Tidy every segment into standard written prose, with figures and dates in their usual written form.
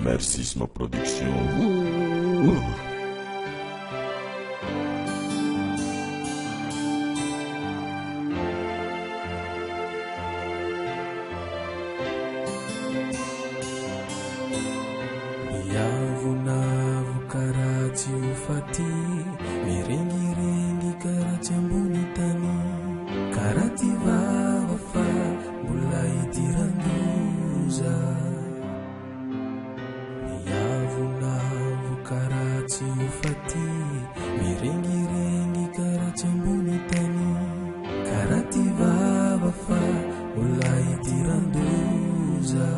Mersisme Production. Miavonavo karatsy ho faty, mirengirengy karatsy ambony tany, karaha ty vava fa mbola idiran-doza. Miavonavo karatsy ho faty, mirengirengy karatsy ambony tany, karaha ty vava fa mbola idiran-doza.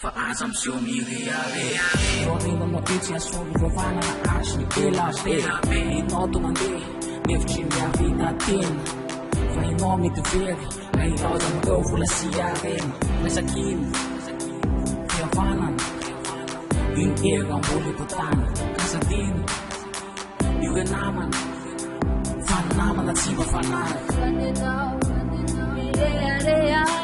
Faazam sumiriare Vorremmo notizie solo giovana Asni e la be I noto mande Nefci mia vita ten Fa I nomi di veri Ai rosa më go fulla si aren Mesa kin Fia vanan In era un boli putana Casa din Yuga naman Fan naman at siba fanan Rea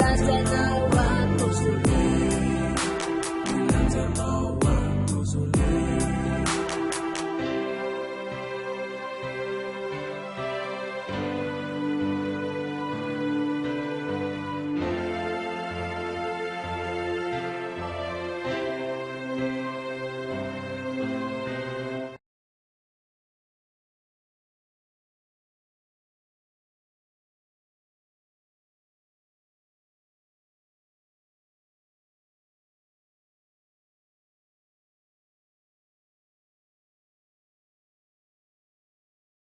Last